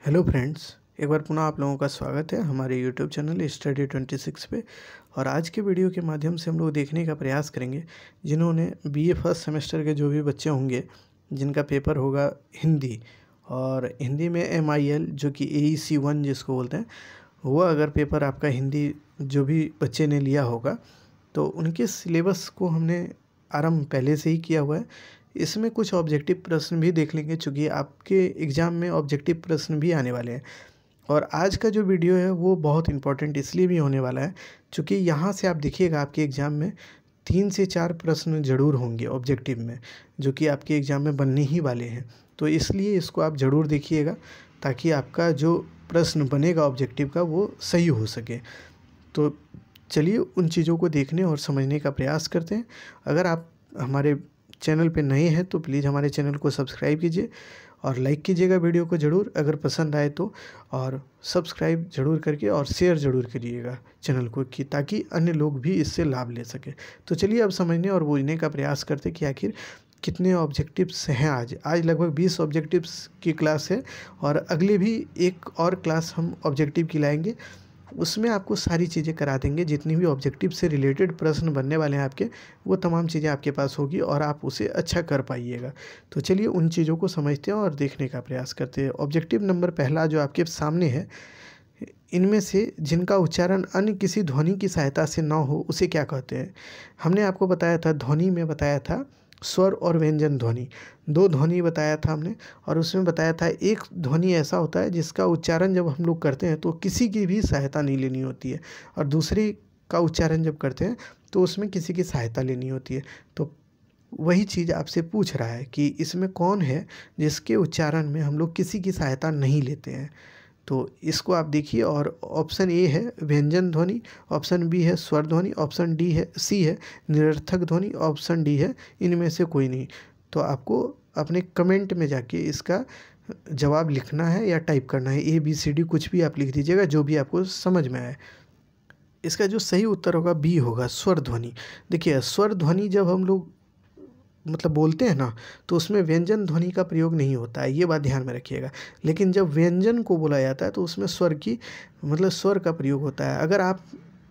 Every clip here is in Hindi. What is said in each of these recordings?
हेलो फ्रेंड्स, एक बार पुनः आप लोगों का स्वागत है हमारे यूट्यूब चैनल स्टडी 26 पे। और आज के वीडियो के माध्यम से हम लोग देखने का प्रयास करेंगे जिन्होंने बीए फर्स्ट सेमेस्टर के जो भी बच्चे होंगे जिनका पेपर होगा हिंदी, और हिंदी में MIL जो कि AEC 1 जिसको बोलते हैं, वो अगर पेपर आपका हिंदी जो भी बच्चे ने लिया होगा तो उनके सिलेबस को हमने आरंभ पहले से ही किया हुआ है। इसमें कुछ ऑब्जेक्टिव प्रश्न भी देख लेंगे, चूँकि आपके एग्ज़ाम में ऑब्जेक्टिव प्रश्न भी आने वाले हैं। और आज का जो वीडियो है वो बहुत इंपॉर्टेंट इसलिए भी होने वाला है चूँकि यहाँ से आप देखिएगा आपके एग्ज़ाम में 3 से 4 प्रश्न ज़रूर होंगे ऑब्जेक्टिव में, जो कि आपके एग्ज़ाम में बनने ही वाले हैं। तो इसलिए इसको आप ज़रूर देखिएगा ताकि आपका जो प्रश्न बनेगा ऑब्जेक्टिव का वो सही हो सके। तो चलिए उन चीज़ों को देखने और समझने का प्रयास करते हैं। अगर आप हमारे चैनल पे नए हैं तो प्लीज़ हमारे चैनल को सब्सक्राइब कीजिए और लाइक कीजिएगा वीडियो को ज़रूर अगर पसंद आए तो, और सब्सक्राइब ज़रूर करके और शेयर ज़रूर करिएगा चैनल को कि ताकि अन्य लोग भी इससे लाभ ले सके। तो चलिए अब समझने और बूझने का प्रयास करते कि आखिर कितने ऑब्जेक्टिव्स हैं। आज लगभग 20 ऑब्जेक्टिव्स की क्लास है और अगले भी एक और क्लास हम ऑब्जेक्टिव की लाएंगे, उसमें आपको सारी चीज़ें करा देंगे। जितनी भी ऑब्जेक्टिव से रिलेटेड प्रश्न बनने वाले हैं आपके, वो तमाम चीज़ें आपके पास होगी और आप उसे अच्छा कर पाइएगा। तो चलिए उन चीज़ों को समझते हैं और देखने का प्रयास करते हैं। ऑब्जेक्टिव नंबर पहला जो आपके सामने है, इनमें से जिनका उच्चारण अन्य किसी ध्वनि की सहायता से ना हो उसे क्या कहते हैं। हमने आपको बताया था, ध्वनि में बताया था स्वर और व्यंजन ध्वनि, 2 ध्वनि बताया था हमने। और उसमें बताया था एक ध्वनि ऐसा होता है जिसका उच्चारण जब हम लोग करते हैं तो किसी की भी सहायता नहीं लेनी होती है, और दूसरी का उच्चारण जब करते हैं तो उसमें किसी की सहायता लेनी होती है। तो वही चीज़ आपसे पूछ रहा है कि इसमें कौन है जिसके उच्चारण में हम लोग किसी की सहायता नहीं लेते हैं। तो इसको आप देखिए, और ऑप्शन ए है व्यंजन ध्वनि, ऑप्शन बी है स्वर ध्वनि, ऑप्शन सी है निरर्थक ध्वनि, ऑप्शन डी है इनमें से कोई नहीं। तो आपको अपने कमेंट में जाके इसका जवाब लिखना है या टाइप करना है, ABCD कुछ भी आप लिख दीजिएगा जो भी आपको समझ में आए। इसका जो सही उत्तर होगा बी होगा, स्वर ध्वनि। देखिए स्वर ध्वनि जब हम लोग बोलते हैं ना, तो उसमें व्यंजन ध्वनि का प्रयोग नहीं होता है, ये बात ध्यान में रखिएगा। लेकिन जब व्यंजन को बोला जाता है तो उसमें स्वर की स्वर का प्रयोग होता है। अगर आप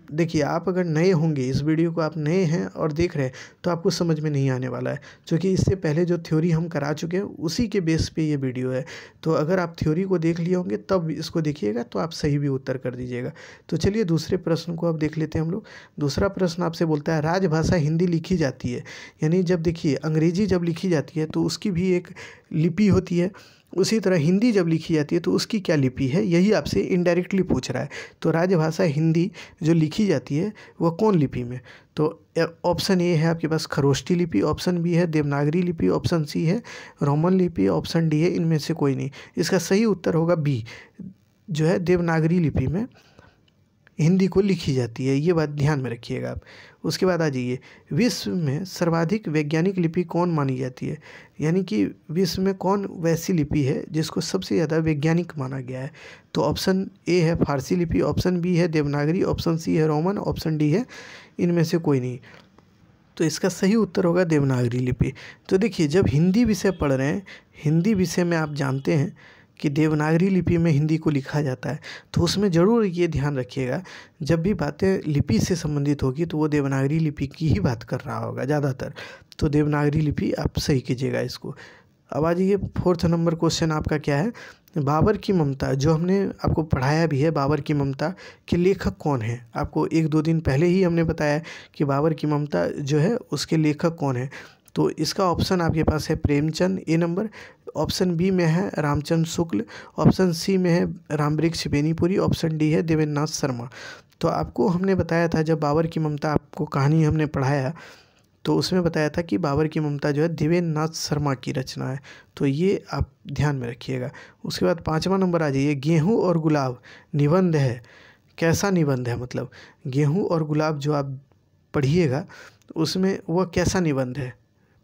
देखिए, आप अगर नए होंगे, इस वीडियो को आप नए हैं और देख रहे हैं तो आपको समझ में नहीं आने वाला है, क्योंकि इससे पहले जो थ्योरी हम करा चुके हैं उसी के बेस पे ये वीडियो है। तो अगर आप थ्योरी को देख लिए होंगे तब इसको देखिएगा तो आप सही भी उत्तर कर दीजिएगा। तो चलिए दूसरे प्रश्न को अब देख लेते हैं हम लोग। दूसरा प्रश्न आपसे बोलता है राजभाषा हिंदी लिखी जाती है, यानी जब देखिए अंग्रेजी जब लिखी जाती है तो उसकी भी एक लिपि होती है, उसी तरह हिंदी जब लिखी जाती है तो उसकी क्या लिपि है, यही आपसे इनडायरेक्टली पूछ रहा है। तो राजभाषा हिंदी जो लिखी जाती है वह कौन लिपि में, तो ऑप्शन ए है आपके पास खरोष्ठी लिपि, ऑप्शन बी है देवनागरी लिपि, ऑप्शन सी है रोमन लिपि, ऑप्शन डी है इनमें से कोई नहीं। इसका सही उत्तर होगा बी, जो है देवनागरी लिपि में हिंदी को लिखी जाती है, ये बात ध्यान में रखिएगा आप। उसके बाद आ जाइए, विश्व में सर्वाधिक वैज्ञानिक लिपि कौन मानी जाती है, यानी कि विश्व में कौन वैसी लिपि है जिसको सबसे ज़्यादा वैज्ञानिक माना गया है। तो ऑप्शन ए है फारसी लिपि, ऑप्शन बी है देवनागरी, ऑप्शन सी है रोमन, ऑप्शन डी है इनमें से कोई नहीं। तो इसका सही उत्तर होगा देवनागरी लिपि। तो देखिए जब हिंदी विषय पढ़ रहे हैं, हिंदी विषय में आप जानते हैं कि देवनागरी लिपि में हिंदी को लिखा जाता है, तो उसमें ज़रूर ये ध्यान रखिएगा जब भी बातें लिपि से संबंधित होगी तो वो देवनागरी लिपि की ही बात कर रहा होगा ज़्यादातर। तो देवनागरी लिपि आप सही कीजिएगा इसको। अब आ जाइए, 4th नंबर क्वेश्चन आपका क्या है, बाबर की ममता, जो हमने आपको पढ़ाया भी है, बाबर की ममता के लेखक कौन है। आपको 1-2 दिन पहले ही हमने बताया कि बाबर की ममता जो है उसके लेखक कौन है। तो इसका ऑप्शन आपके पास है प्रेमचंद, ए नंबर, ऑप्शन बी में है रामचंद्र शुक्ल, ऑप्शन सी में है रामवृक्ष बेनीपुरी, ऑप्शन डी है देवेंद्र नाथ शर्मा। तो आपको हमने बताया था, जब बाबर की ममता आपको कहानी हमने पढ़ाया तो उसमें बताया था कि बाबर की ममता जो है देवेंद्र नाथ शर्मा की रचना है। तो ये आप ध्यान में रखिएगा। उसके बाद 5वां नंबर आ जाइए, गेहूँ और गुलाब निबंध है, कैसा निबंध है, गेहूँ और गुलाब जो आप पढ़िएगा उसमें वह कैसा निबंध है।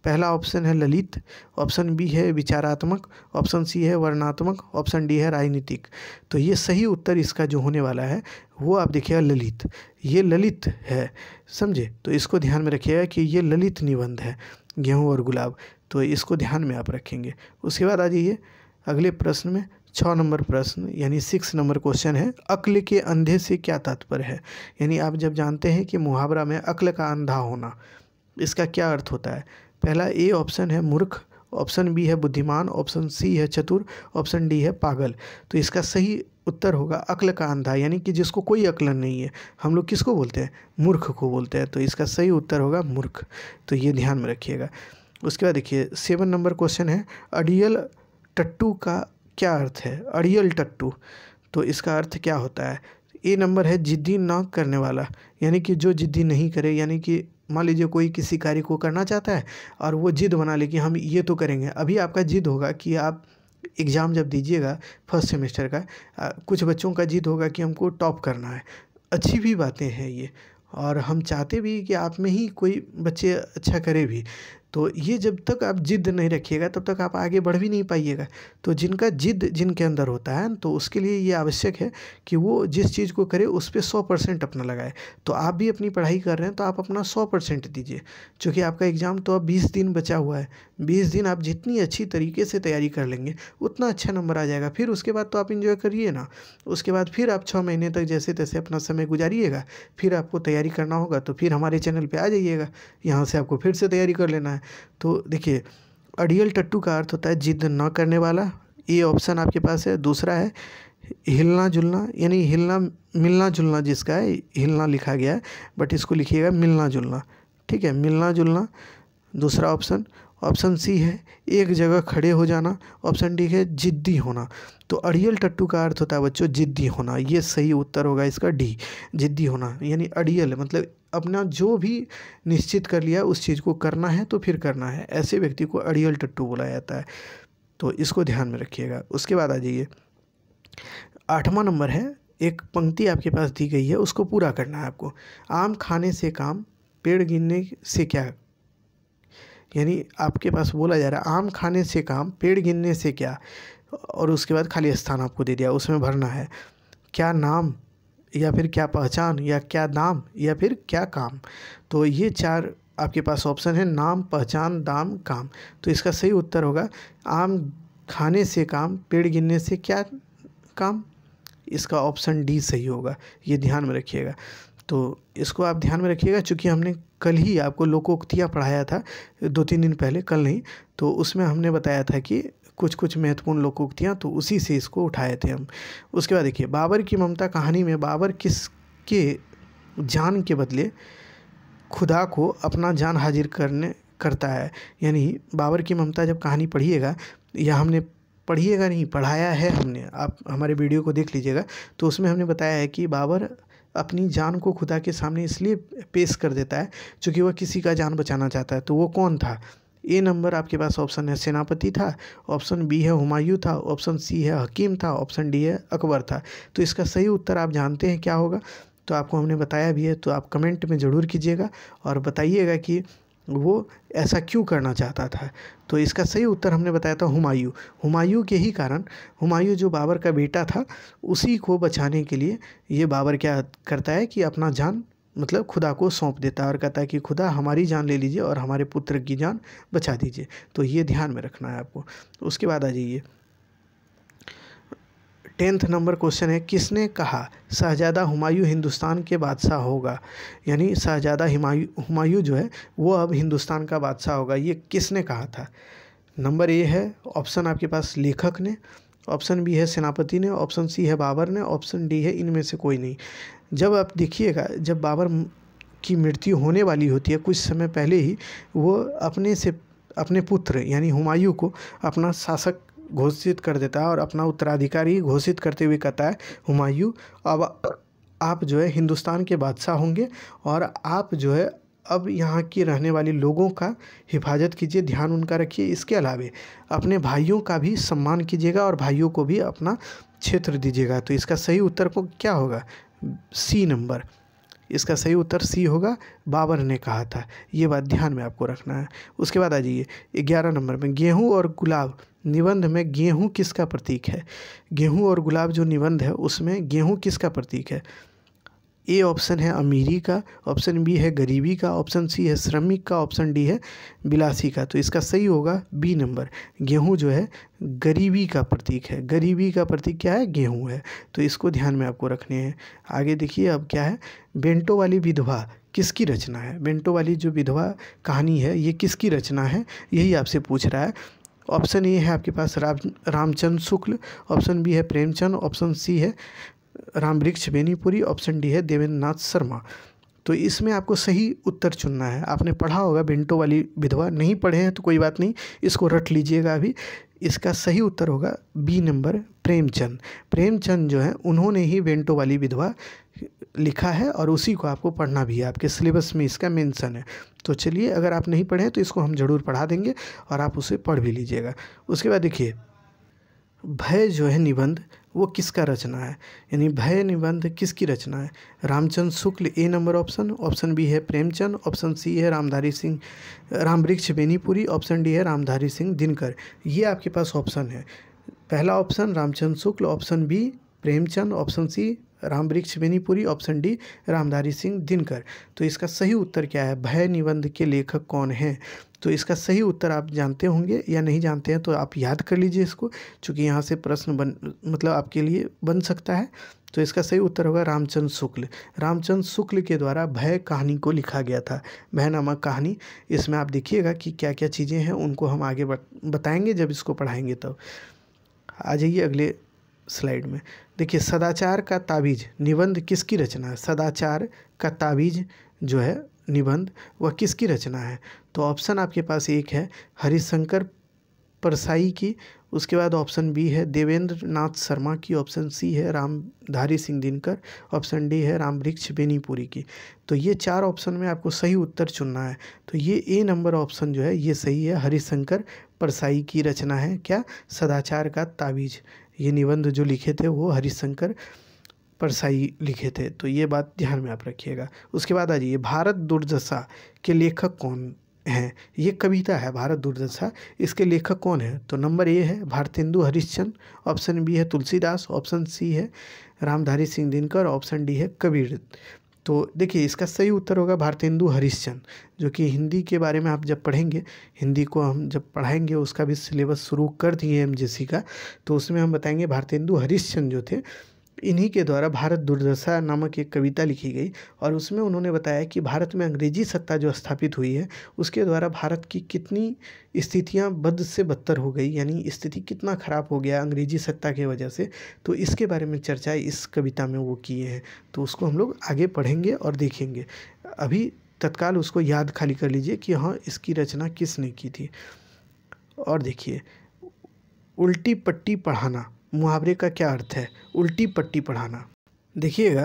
पहला ऑप्शन है ललित, ऑप्शन बी है विचारात्मक, ऑप्शन सी है वर्णनात्मक, ऑप्शन डी है राजनीतिक। तो ये सही उत्तर इसका जो होने वाला है वो आप देखिएगा ललित, ये ललित है, समझे। तो इसको ध्यान में रखिएगा कि ये ललित निबंध है गेहूँ और गुलाब, तो इसको ध्यान में आप रखेंगे। उसके बाद आ जाइए अगले प्रश्न में, 6 नंबर प्रश्न यानी 6 नंबर क्वेश्चन है, अक्ल के अंधे से क्या तात्पर्य है। यानी आप जब जानते हैं कि मुहावरा में अक्ल का अंधा होना, इसका क्या अर्थ होता है। पहला ए ऑप्शन है मूर्ख, ऑप्शन बी है बुद्धिमान, ऑप्शन सी है चतुर, ऑप्शन डी है पागल। तो इसका सही उत्तर होगा अक्ल का अंधा, यानी कि जिसको कोई अक्ल नहीं है। हम लोग किसको बोलते हैं, मूर्ख को बोलते हैं। तो इसका सही उत्तर होगा मूर्ख। तो ये ध्यान में रखिएगा। उसके बाद देखिए 7 नंबर क्वेश्चन है, अड़ियल टट्टू का क्या अर्थ है। अड़ियल टट्टू, तो इसका अर्थ क्या होता है। ए नंबर है जिद्दी न करने वाला, यानी कि जो जिद्दी नहीं करे, यानी कि मान लीजिए कोई किसी कार्य को करना चाहता है और वो जिद बना ले कि हम ये तो करेंगे। अभी आपका जिद होगा कि आप एग्ज़ाम जब दीजिएगा फर्स्ट सेमेस्टर का, कुछ बच्चों का जिद होगा कि हमको टॉप करना है। अच्छी भी बातें हैं ये, और हम चाहते भी कि आप में ही कोई बच्चे अच्छा करे भी। तो ये जब तक आप जिद नहीं रखिएगा तब तक आप आगे बढ़ भी नहीं पाइएगा। तो जिनका जिद जिनके अंदर होता है, तो उसके लिए ये आवश्यक है कि वो जिस चीज़ को करे उस पर 100% अपना लगाए। तो आप भी अपनी पढ़ाई कर रहे हैं तो आप अपना 100% दीजिए, क्योंकि आपका एग्ज़ाम तो अब 20 दिन बचा हुआ है। 20 दिन आप जितनी अच्छी तरीके से तैयारी कर लेंगे उतना अच्छा नंबर आ जाएगा। फिर उसके बाद तो आप इंजॉय करिए ना, उसके बाद फिर आप 6 महीने तक जैसे तैसे अपना समय गुजारिएगा। फिर आपको तैयारी करना होगा तो फिर हमारे चैनल पे आ जाइएगा, यहाँ से आपको फिर से तैयारी कर लेना है। तो देखिए अड़ियल टट्टू का अर्थ होता है जिद न करने वाला, ये ऑप्शन आपके पास है। दूसरा है हिलना जुलना, यानी हिलना मिलना जुलना, जिसका है हिलना लिखा गया है बट इसको लिखिएगा मिलना जुलना, ठीक है, मिलना जुलना दूसरा ऑप्शन। ऑप्शन सी है एक जगह खड़े हो जाना, ऑप्शन डी है जिद्दी होना। तो अड़ियल टट्टू का अर्थ होता है बच्चों जिद्दी होना, ये सही उत्तर होगा इसका डी, जिद्दी होना। यानी अड़ियल मतलब अपना जो भी निश्चित कर लिया उस चीज़ को करना है तो फिर करना है, ऐसे व्यक्ति को अड़ियल टट्टू बोला जाता है। तो इसको ध्यान में रखिएगा। उसके बाद आ जाइए 8वां नंबर है, एक पंक्ति आपके पास दी गई है उसको पूरा करना है आपको। आम खाने से काम, पेड़ गिनने से क्या। यानी आपके पास बोला जा रहा है आम खाने से काम, पेड़ गिनने से क्या, और उसके बाद खाली स्थान आपको दे दिया, उसमें भरना है क्या नाम, या फिर क्या पहचान, या क्या दाम, या फिर क्या काम। तो ये 4 आपके पास ऑप्शन है, नाम, पहचान, दाम, काम। तो इसका सही उत्तर होगा आम खाने से काम, पेड़ गिनने से क्या काम। इसका ऑप्शन डी सही होगा, ये ध्यान में रखिएगा। तो इसको आप ध्यान में रखिएगा, चूँकि हमने कल ही आपको लोकोक्तियाँ पढ़ाया था 2-3 दिन पहले, कल नहीं, तो उसमें हमने बताया था कि कुछ कुछ महत्वपूर्ण लोकोक्तियाँ, तो उसी से इसको उठाए थे हम। उसके बाद देखिए बाबर की ममता कहानी में बाबर किसके जान के बदले खुदा को अपना जान हाजिर करता है। यानी बाबर की ममता जब कहानी पढ़िएगा, या हमने पढ़िएगा नहीं पढ़ाया है हमने, आप हमारे वीडियो को देख लीजिएगा, तो उसमें हमने बताया है कि बाबर अपनी जान को खुदा के सामने इसलिए पेश कर देता है क्योंकि वह किसी का जान बचाना चाहता है। तो वो कौन था। ए नंबर आपके पास ऑप्शन है सेनापति था, ऑप्शन बी है हुमायूं था, ऑप्शन सी है हकीम था, ऑप्शन डी है अकबर था। तो इसका सही उत्तर आप जानते हैं क्या होगा, तो आपको हमने बताया भी है, तो आप कमेंट में ज़रूर कीजिएगा और बताइएगा कि वो ऐसा क्यों करना चाहता था। तो इसका सही उत्तर हमने बताया था हुमायूं। हुमायूं के ही कारण, हुमायूं जो बाबर का बेटा था, उसी को बचाने के लिए ये बाबर क्या करता है कि अपना जान मतलब खुदा को सौंप देता है और कहता है कि खुदा हमारी जान ले लीजिए और हमारे पुत्र की जान बचा दीजिए। तो ये ध्यान में रखना है आपको। उसके बाद आ जाइए 10th नंबर क्वेश्चन है, किसने कहा शहजादा हुमायूं हिंदुस्तान के बादशाह होगा। यानी शहजादा हुमायूं जो है वो अब हिंदुस्तान का बादशाह होगा, ये किसने कहा था। नंबर ए है ऑप्शन आपके पास लेखक ने, ऑप्शन बी है सेनापति ने, ऑप्शन सी है बाबर ने, ऑप्शन डी है इनमें से कोई नहीं। जब आप देखिएगा, जब बाबर की मृत्यु होने वाली होती है कुछ समय पहले ही, वो अपने पुत्र यानी हुमायूं को अपना शासक घोषित कर देता है और अपना उत्तराधिकारी घोषित करते हुए कहता है हुमायूं अब आप जो है हिंदुस्तान के बादशाह होंगे और आप जो है अब यहाँ की रहने वाले लोगों का हिफाजत कीजिए, ध्यान उनका रखिए। इसके अलावा अपने भाइयों का भी सम्मान कीजिएगा और भाइयों को भी अपना क्षेत्र दीजिएगा। तो इसका सही उत्तर को क्या होगा, सी नंबर। इसका सही उत्तर सी होगा, बाबर ने कहा था। ये बात ध्यान में आपको रखना है। उसके बाद आ जाइए 11 नंबर में, गेहूं और गुलाब निबंध में गेहूं किसका प्रतीक है। गेहूं और गुलाब जो निबंध है उसमें गेहूं किसका प्रतीक है। ए ऑप्शन है अमीरी का, ऑप्शन बी है गरीबी का, ऑप्शन सी है श्रमिक का, ऑप्शन डी है बिलासी का। तो इसका सही होगा बी नंबर। गेहूँ जो है गरीबी का प्रतीक है। गरीबी का प्रतीक क्या है? गेहूँ है। तो इसको ध्यान में आपको रखने हैं। आगे देखिए अब क्या है, बेंटो वाली विधवा किसकी रचना है? बेंटो वाली जो विधवा कहानी है ये किसकी रचना है, यही आपसे पूछ रहा है। ऑप्शन ए है आपके पास रामचंद्र शुक्ल, ऑप्शन बी है प्रेमचंद, ऑप्शन सी है रामवृक्ष बेनीपुरी, ऑप्शन डी है देवेंद्र नाथ शर्मा। तो इसमें आपको सही उत्तर चुनना है। आपने पढ़ा होगा बेंटो वाली विधवा, नहीं पढ़े हैं तो कोई बात नहीं, इसको रट लीजिएगा अभी। इसका सही उत्तर होगा बी नंबर प्रेमचंद। प्रेमचंद जो है उन्होंने ही बेंटो वाली विधवा लिखा है और उसी को आपको पढ़ना भी है, आपके सिलेबस में इसका मेंशन है। तो चलिए, अगर आप नहीं पढ़े हैं तो इसको हम ज़रूर पढ़ा देंगे और आप उसे पढ़ भी लीजिएगा। उसके बाद देखिए, भय जो है निबंध वो किसका रचना है, यानी भय निबंध किसकी रचना है? रामचंद्र शुक्ल ए नंबर ऑप्शन, ऑप्शन बी है प्रेमचंद, ऑप्शन सी है रामवृक्ष बेनीपुरी, ऑप्शन डी है रामधारी सिंह दिनकर। ये आपके पास ऑप्शन है। पहला option Ramchandra Shukla, option B Premchand, option C Rambriksh Benipuri, option D Ramdhari Singh Dinkar. तो इसका सही उत्तर क्या है? भय निबंध के लेखक कौन हैं? तो इसका सही उत्तर आप जानते होंगे या नहीं जानते हैं तो आप याद कर लीजिए इसको, चूँकि यहाँ से प्रश्न मतलब आपके लिए बन सकता है। तो इसका सही उत्तर होगा रामचंद्र शुक्ल। रामचंद्र शुक्ल के द्वारा भय कहानी को लिखा गया था, भय नामक कहानी। इसमें आप देखिएगा कि क्या क्या चीज़ें हैं, उनको हम आगे बताएंगे जब इसको पढ़ाएंगे। तब आ जाइए अगले स्लाइड में। देखिए, सदाचार का ताबीज निबंध किसकी रचना है? सदाचार का ताबीज जो है निबंध वह किसकी रचना है? तो ऑप्शन आपके पास एक है हरिशंकर परसाई की, उसके बाद ऑप्शन बी है देवेंद्र नाथ शर्मा की, ऑप्शन सी है रामधारी सिंह दिनकर, ऑप्शन डी है रामवृक्ष बेनीपुरी की। तो ये चार ऑप्शन में आपको सही उत्तर चुनना है। तो ये ए नंबर ऑप्शन जो है ये सही है, हरिशंकर परसाई की रचना है क्या? सदाचार का ताबीज। ये निबंध जो लिखे थे वो हरिशंकर परसाई लिखे थे। तो ये बात ध्यान में आप रखिएगा। उसके बाद आ जाइए, भारत दुर्दशा के लेखक कौन हैं? ये कविता है भारत दुर्दशा, इसके लेखक कौन है? तो नंबर ए है भारतेंदु हरिश्चंद्र, ऑप्शन बी है तुलसीदास, ऑप्शन सी है रामधारी सिंह दिनकर, ऑप्शन डी है कबीर। तो देखिए, इसका सही उत्तर होगा भारतेंदु हरिश्चंद्र, जो कि हिंदी के बारे में आप जब पढ़ेंगे, हिंदी को हम जब पढ़ाएंगे उसका भी सिलेबस शुरू कर दिए एमजीसी का, तो उसमें हम बताएंगे भारतेंदु हरिश्चंद्र जो थे इन्हीं के द्वारा भारत दुर्दशा नामक एक कविता लिखी गई और उसमें उन्होंने बताया कि भारत में अंग्रेजी सत्ता जो स्थापित हुई है उसके द्वारा भारत की कितनी स्थितियां बद से बदतर हो गई, यानी स्थिति कितना ख़राब हो गया अंग्रेजी सत्ता की वजह से। तो इसके बारे में चर्चा इस कविता में वो किए हैं। तो उसको हम लोग आगे पढ़ेंगे और देखेंगे। अभी तत्काल उसको याद खाली कर लीजिए कि हाँ, इसकी रचना किसने की थी। और देखिए, उल्टी पट्टी पढ़ाना मुहावरे का क्या अर्थ है? उल्टी पट्टी पढ़ाना। देखिएगा,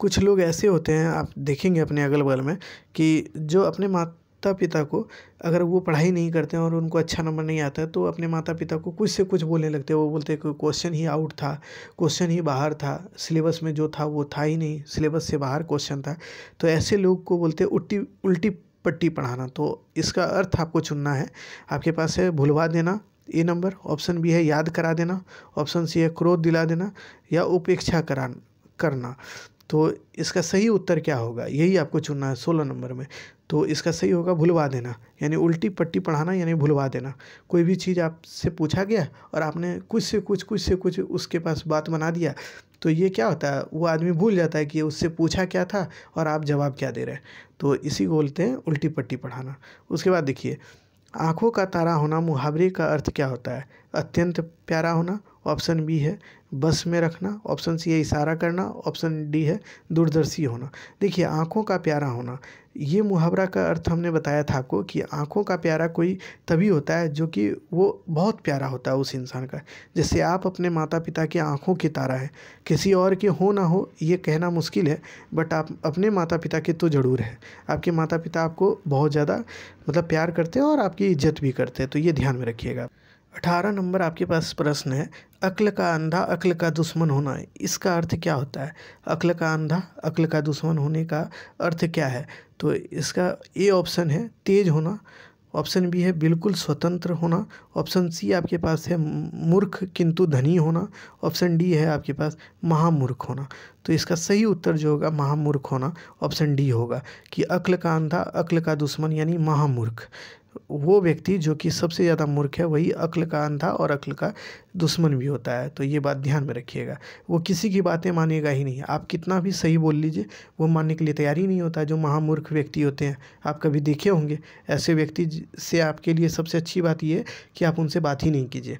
कुछ लोग ऐसे होते हैं, आप देखेंगे अपने अगल बगल में, कि जो अपने माता पिता को अगर वो पढ़ाई नहीं करते हैं और उनको अच्छा नंबर नहीं आता है तो अपने माता पिता को कुछ से कुछ बोलने लगते हैं। वो बोलते हैं कि क्वेश्चन ही आउट था, क्वेश्चन ही बाहर था, सिलेबस में जो था वो था ही नहीं, सिलेबस से बाहर क्वेश्चन था। तो ऐसे लोग को बोलते हैं उल्टी पट्टी पढ़ाना। तो इसका अर्थ आपको चुनना है। आपके पास है भुलवा देना ए नंबर, ऑप्शन बी है याद करा देना, ऑप्शन सी है क्रोध दिला देना, या उपेक्षा करना। तो इसका सही उत्तर क्या होगा, यही आपको चुनना है 16 नंबर में। तो इसका सही होगा भुलवा देना, यानी उल्टी पट्टी पढ़ाना यानी भुलवा देना। कोई भी चीज़ आपसे पूछा गया और आपने कुछ से कुछ उसके पास बात बना दिया, तो ये क्या होता है, वो आदमी भूल जाता है कि उससे पूछा क्या था और आप जवाब क्या दे रहे हैं। तो इसी को बोलते हैं उल्टी पट्टी पढ़ाना। उसके बाद देखिए, आँखों का तारा होना मुहावरे का अर्थ क्या होता है? अत्यंत प्यारा होना, ऑप्शन बी है बस में रखना, ऑप्शन सी है इशारा करना, ऑप्शन डी है दूरदर्शी होना। देखिए, आँखों का प्यारा होना, ये मुहावरा का अर्थ हमने बताया था आपको कि आँखों का प्यारा कोई तभी होता है जो कि वो बहुत प्यारा होता है उस इंसान का। जैसे आप अपने माता पिता की आँखों की तारा हैं, किसी और के हो ना हो ये कहना मुश्किल है, बट आप अपने माता पिता के तो ज़रूर हैं। आपके माता पिता आपको बहुत ज़्यादा मतलब प्यार करते हैं और आपकी इज्जत भी करते हैं, तो ये ध्यान में रखिएगा। 18 नंबर आपके पास प्रश्न है, अक्ल का अंधा अक्ल का दुश्मन होना, इसका अर्थ क्या होता है? अक्ल का अंधा अक्ल का दुश्मन होने का अर्थ क्या है? तो इसका ए ऑप्शन है तेज होना, ऑप्शन बी है बिल्कुल स्वतंत्र होना, ऑप्शन सी आपके पास है मूर्ख किंतु धनी होना, ऑप्शन डी है आपके पास महामूर्ख होना। तो इसका सही उत्तर जो होगा महामूर्ख होना, ऑप्शन डी होगा कि अक्ल का अंधा अक्ल का दुश्मन यानी महामूर्ख। वो व्यक्ति जो कि सबसे ज़्यादा मूर्ख है वही अक्ल का अंधा और अक्ल का दुश्मन भी होता है। तो ये बात ध्यान में रखिएगा। वो किसी की बातें मानेगा ही नहीं, आप कितना भी सही बोल लीजिए वो मानने के लिए तैयार ही नहीं होता। जो महामूर्ख व्यक्ति होते हैं आप कभी देखे होंगे, ऐसे व्यक्ति से आपके लिए सबसे अच्छी बात ये है कि आप उनसे बात ही नहीं कीजिए।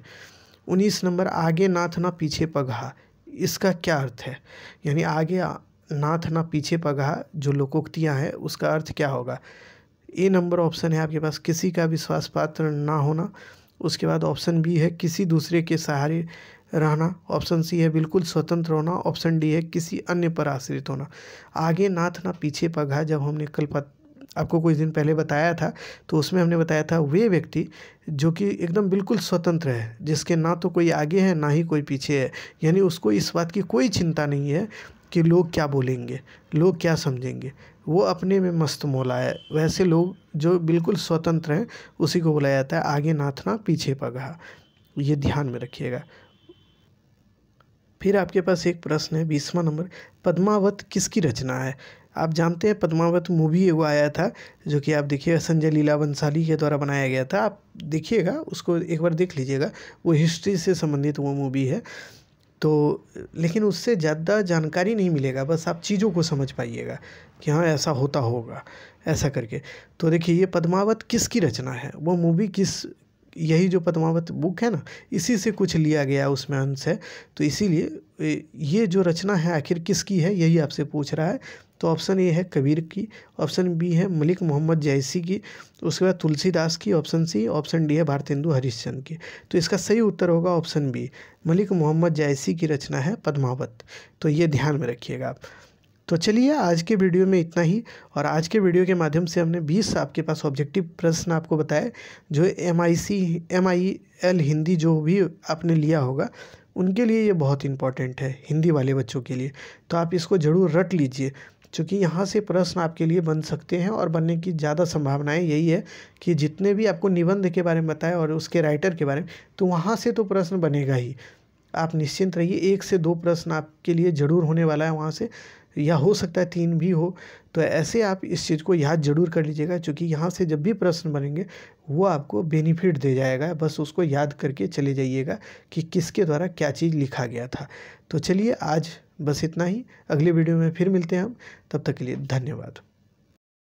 19 नंबर, आगे नाथ ना पीछे पगहा, इसका क्या अर्थ है? यानी आगे नाथ ना पीछे पगहा जो लोकोक्तियाँ हैं उसका अर्थ क्या होगा? ए नंबर ऑप्शन है आपके पास किसी का विश्वास पात्र ना होना, उसके बाद ऑप्शन बी है किसी दूसरे के सहारे रहना, ऑप्शन सी है बिल्कुल स्वतंत्र होना, ऑप्शन डी है किसी अन्य पर आश्रित होना। आगे नाथ ना पीछे पगहा जब हमने कल आपको कुछ दिन पहले बताया था तो उसमें हमने बताया था वे व्यक्ति जो कि एकदम बिल्कुल स्वतंत्र है, जिसके ना तो कोई आगे है ना ही कोई पीछे है, यानी उसको इस बात की कोई चिंता नहीं है कि लोग क्या बोलेंगे, लोग क्या समझेंगे, वो अपने में मस्त मौला है। वैसे लोग जो बिल्कुल स्वतंत्र हैं उसी को बोला जाता है आगे नाथना पीछे पगहा। ये ध्यान में रखिएगा। फिर आपके पास एक प्रश्न है 20वां नंबर, पद्मावत किसकी रचना है? आप जानते हैं पद्मावत मूवी एगो आया था जो कि आप देखिएगा संजय लीला बंसाली के द्वारा बनाया गया था। आप देखिएगा उसको एक बार देख लीजिएगा, वो हिस्ट्री से संबंधित वो मूवी है। तो लेकिन उससे ज़्यादा जानकारी नहीं मिलेगा, बस आप चीज़ों को समझ पाइएगा कि हाँ ऐसा होता होगा ऐसा करके। तो देखिए ये पद्मावत किसकी रचना है, वो मूवी किस, यही जो पद्मावत बुक है ना इसी से कुछ लिया गया उसमें अंश है। तो इसीलिए ये जो रचना है आखिर किसकी है यही आपसे पूछ रहा है। तो ऑप्शन ए है कबीर की, ऑप्शन बी है मलिक मोहम्मद जैसी की, उसके बाद तुलसीदास की, ऑप्शन सी, ऑप्शन डी है भारतेंदु हरिश्चंद्र की। तो इसका सही उत्तर होगा ऑप्शन बी, मलिक मोहम्मद जैसी की रचना है पद्मावत। तो ये ध्यान में रखिएगा आप। तो चलिए आज के वीडियो में इतना ही। और आज के वीडियो के माध्यम से हमने 20 आपके पास ऑब्जेक्टिव प्रश्न आपको बताए जो MIL हिंदी जो भी आपने लिया होगा उनके लिए ये बहुत इंपॉर्टेंट है, हिंदी वाले बच्चों के लिए। तो आप इसको ज़रूर रट लीजिए क्योंकि यहाँ से प्रश्न आपके लिए बन सकते हैं और बनने की ज़्यादा संभावनाएं यही है कि जितने भी आपको निबंध के बारे में बताया और उसके राइटर के बारे में, तो वहाँ से तो प्रश्न बनेगा ही। आप निश्चिंत रहिए, 1 से 2 प्रश्न आपके लिए ज़रूर होने वाला है वहाँ से, या हो सकता है 3 भी हो। तो ऐसे आप इस चीज़ को याद ज़रूर कर लीजिएगा क्योंकि यहाँ से जब भी प्रश्न बनेंगे वो आपको बेनिफिट दे जाएगा। बस उसको याद करके चले जाइएगा कि किसके द्वारा क्या चीज़ लिखा गया था। तो चलिए आज बस इतना ही, अगले वीडियो में फिर मिलते हैं हम, तब तक के लिए धन्यवाद।